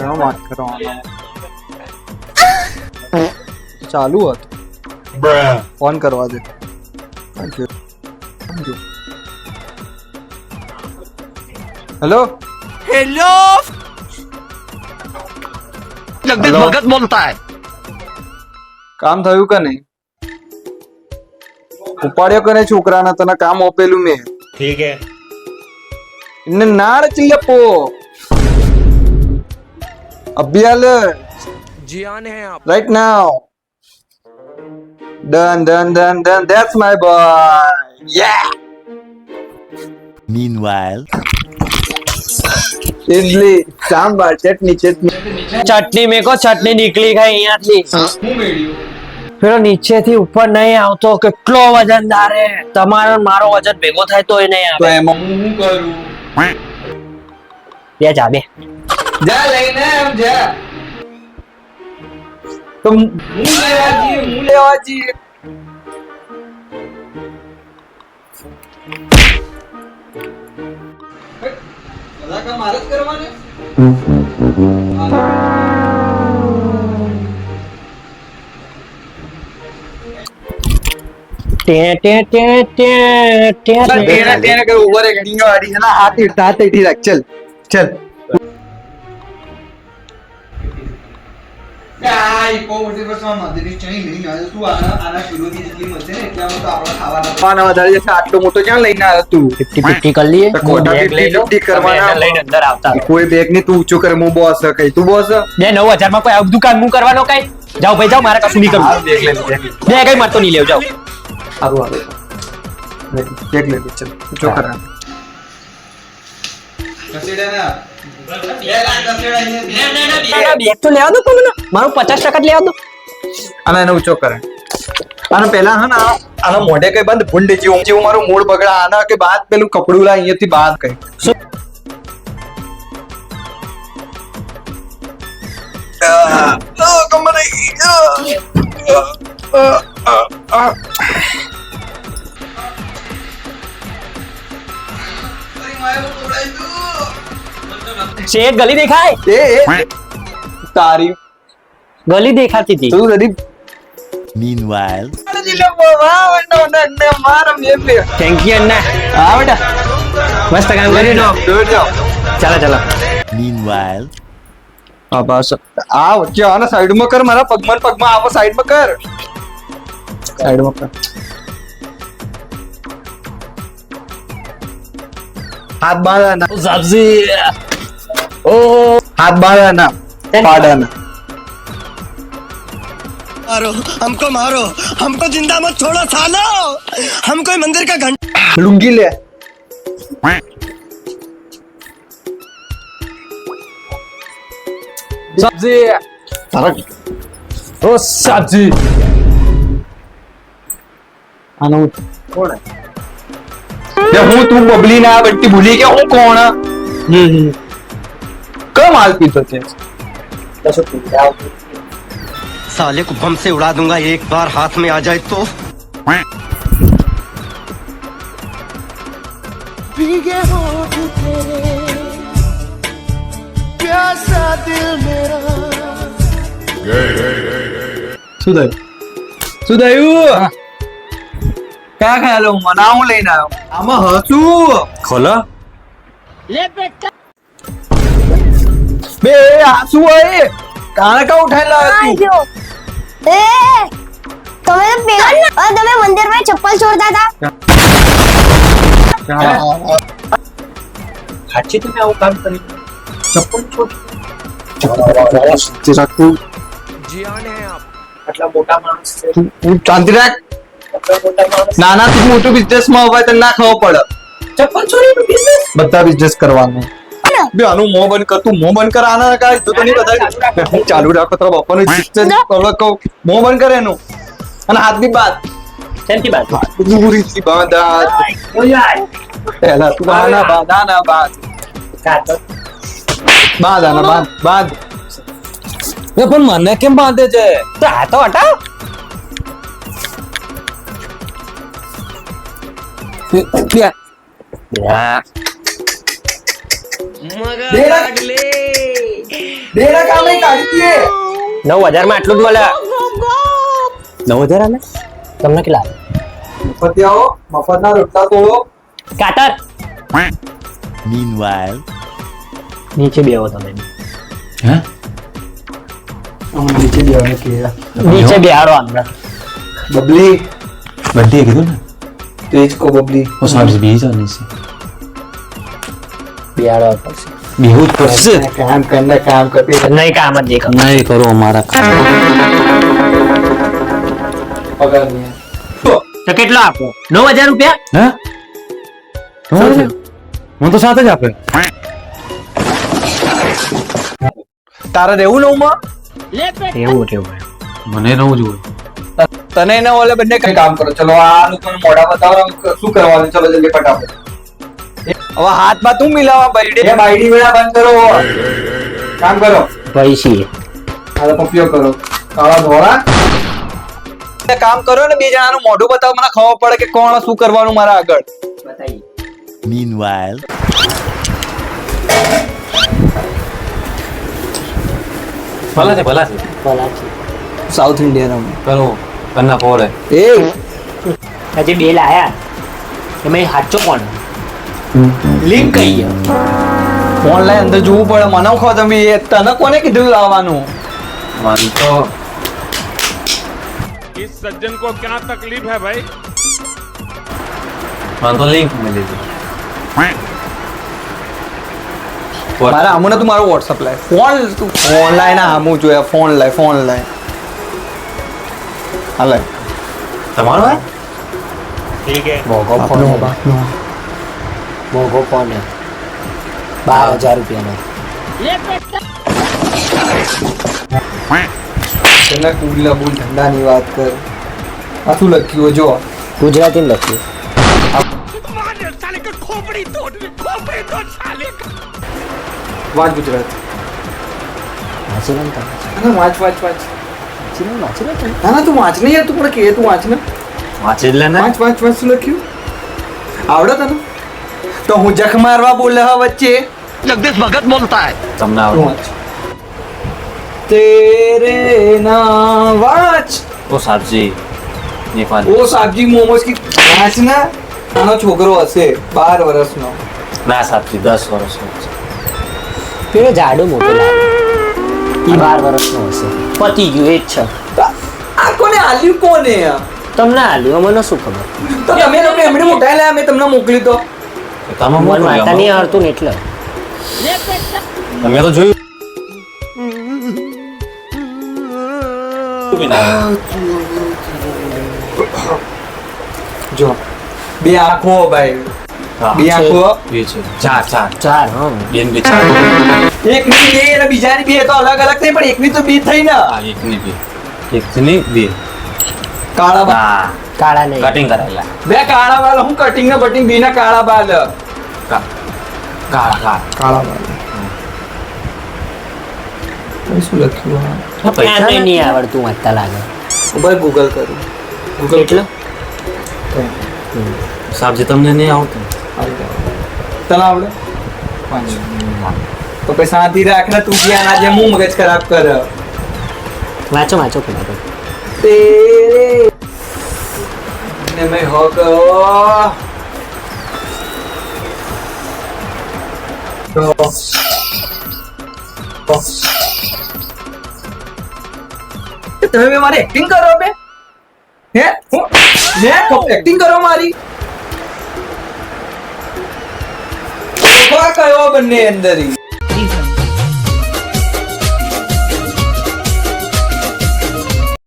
क्या बात करवाना चालू है ऑन करवा दे thank you hello hello Jagdish hello? Bhagat बोलता है કામ થયું કે નહીં ઉપાડ્યો કે નહીં છોકરાના તને કામ આપેલું મેં ठीक है इन्हें नाड़ चिल्लपो अबियाल जियान है आप right now done that's my boy yeah Meanwhile, idli sambar chutney ચટણી મેકો ચટણી નીકળી ગઈ અહીંયાથી પેલો નીચેથી ઉપર નહીં આવતો કેટલો વજનદાર હે તમારો ને મારો વજન ભેગો થાય તોય નહીં તો આવે એમાં હું કરું બે જા બે જા લઈને આમ જા તો હું લેવા જઈએ બધા કામ મારે જ કરવાને ટે ટે ટે ટે ટે તેને કે ઉભો રે ઘડીઓ આડી છે ને હાથ ઈઠી રાખ ચલ ચલ આઈ પોવર્ટી પર માદરી ચાઈ નહીં આવે તું આના કિલોથી જેટલી મળશે ને એટલે તો આપણે ખાવાના પાના વધારે છે આટલો મોટો ક્યાં લઈને આવ્યો તું 50-50 કરી લઈએ તો કોટા બેગ લઈ લો 50 કરવાના. તમે એને લઈને અંદર આવતા રહો. કોઈ બેગ ની તું ઊંચો કરે હું બોસ કઈ તું બોસ બે 9000 માં કોઈ આ દુકાન હું કરવાનો કઈ જાઓ ભાઈ જાઓ મારે કશું નહીં કરવું બેગ લે બે કઈ મારતો નહીં લેવ જાઓ આવું આવે બેગ લે ચલ ઊંચો કરા કસીડાના બેગ તો લેવા દો તમને મારું 50% લેવા દો અને એને ઊંચો કરે અને પેલા હે ને આના મોઢે કઈ બંધ ભૂંડ જેવું મારું મૂળ બગડા આના કે બાદ પેલું કપડું લા અહીંયાથી બાદ કઈ શેઠ ગલી દેખાય તારી ગલી દેખાતી હતી તું જરી meanwhile, થેન્ક યુ અન્ના હા બેટા મસ્ત કામ કર્યું ચાલો ચાલો meanwhile, હા બસ આ વચ્ચે આના સાઈડમાં કર મારા પગમાં આવો સાઈડમાં કર સાઈડમાં કર હાથ બાંધાના સબ્જી ઓ હાથ બાંધાના પાડાના मारो हमको जिंदा मत छोड़ो सालो हम कोई मंदिर का घंटा લુંગી લે સબ્જી ઓ સબ્જી આનો કોણ હે હું તું બબલી ના બટ્ટી ભૂલી કે હું કોણ કમ હાલ પીતો છે साले को बम से उड़ा दूंगा एक बार हाथ में आ जाए तो भीगे होठ तेरे प्यासा दिल मेरा શું થયું શું થયું ક્યાં ખાયેલો મને હું લઈને આવ્યો આમાં હસું ખોલો બે આસુ હોય કાણે કા ઉઠાયેલા તું ए तुम्हें तो पेगा तुम्हें मंदिर में चप्पल छोड़ता था સાચી તમે આવું કામ કર્યું ચપ્પલ છોડ તેરા તું जियान है आप આટલા મોટા માણસ છે તું શાંતિ રાખ આટલા મોટા માણસ નાના તું મોટું બિઝનેસ માં હોય તો ના ખાવો પડે ચપ્પલ છોડીને બિઝનેસ બધા બિઝનેસ કરવાનું બે આનું મોં બંધ કર તું મોં બંધ કર આના કાંઈ તો નહીં બધા હું ચાલુ રાખો તો બાપાનું બિઝનેસ કરવા કહું મોં બંધ કરે એનું અને હાથ બી બાદ સેન્ટી બાદ દૂરીથી બાંધ હાથ પહેલા તું આના બાદ બાંધ આના બાંધ પણ મને કેમ બાંધે છે તો આ તો હટાવ मगर ले બે ના કામ નહીં કાઢી દઈએ 9,000 માં આટલું જ મળે. 9,000 આલે તમને કેટલા આલે? મફતિયાઓ મફતના રોટલા તોડો. કાતર Meanwhile, નીચે બેહો તમે. નીચે બેહો કે નીચે બેહાડો અંદર. બબલી બધી કીધું ને તેજ કો બબલી वो साहब भी जाने से બેહાડો પડશે. बेहूद पर से કામ કરને કામ કરતી નહીં કામ જ દેખો. नहीं करो हमारा काम પગાર નહીં તો કેટલો આપો? 9,000 રૂપિયા. हैं वो तो साथ ही जापे તારે રહેવું નવું માં એવું કેવું? મને રહું જોઈએ તને ને ઓલે બંને કઈ કામ કરો ચલો આ લોકોને મોઢા બતાવો શું કરવાનું ચલો જલ્દી ફટાફટ હવે હાથમાં તું મિલાવા બાઈડી એ બાઈડી વેળા બંધ કરો કામ કરો પૈસી આ પપ્પીઓ કરો કાળા ધોળા કામ કરો ને બે જણાનું મોઢું બતાવો મને ખબર પડે કે કોણ શું કરવાનું મારા આગળ meanwhile, भला से भला से સાઉથ ઇન્ડિયન करो करना पड़े એ હજી બે લાયા એમાં સાચો કોણ? લિંક કઈ ગયો? ઓનલાઈન અંદર જોવું પડે મને ખબર તમે એ તને કોને કીધું લાવવાનું मन तो इस सज्जन को क्या तकलीफ है भाई? मन तो लिंक मिलेगी મારા આમુને તું મારો વોટ્સઅપ લાય ફોન તું ઓનલાઈન આમું જોયા ફોન લાય હાલે તમારો है ઠીક હે. મોઘો ફોન હે. મોઘો ફોન હે. 12,000 રૂપિયાનો. તને કુલા બોલ ઠંડાની વાત કર આ શું લખ્યું જો ગુજરાતી લખ્યું. साले का खोपड़ी तोड़ साले का। વાંચ ગુજરાત વાંચી લો ને તમે. ના વાંચ વાંચી લો તમે. ના તું વાંચ નહીં યાર તું પણ કે તું વાંચ ને वाचित लेना વાંચ શું લખ્યું આવડે તને તો હું જખ મારવા બોલે હા વચ્ચે जगदीश भगत बोलता है तुमने તું વાંચ તેરે ના વાંચ वो साहब जी नेपाल ઓ સાબજી મોમોસ કી વાંચ ના આનો છોકરો હશે 12 વર્ષનો ना साहब जी 10 वर्ष हो પેલો જાડો મોટો લાગે. ઈ 12 વર્ષનો હશે. પતી ગયું એ જ છે. આ કોને આલ્યું કોને તમને આલ્યો મને શું ખબર? તો તમે લોકો એમણે મોટા લાયા મેં તમને મોકલી તો તમે મને વાંચતા નહીં આવડતું ને એટલે. તમે તો જોયું જો બે આંખો ભાઈ બે આંખો ये છે ચાર ચાર 4 હા. બેન બે ચાર એકની બે અને બીજાની બે તો અલગ અલગ થઈ પણ એકની તો બે થઈ ને હા એકની બે એકની બે કાળા બાલ હા કાળા નહીં. કટિંગ કરાયેલા બે કાળા બાલ હું કટિંગ ને બટિંગ બે ના કાળા બાલ કાળા કાળા બાલ શું લખ્યું પૈસા આને નહીં આવડતું વાંચતા લાગે. ભાઈ ગૂગલ કરું ગૂગલ એટલે સાહેબ जी તમને નહીં આવતું તને આવડે પાંચ તો પછી શાંતિ રાખ ને તું જ્યાં ના જેમ હું મગજ ખરાબ કર વાંચો ફટાફટ. તેરે ને મેં હો ગયો તો તમે મારી એક્ટિંગ કરો બે હે મેં એક્ટિંગ કરો મારી કયો બંને અંદર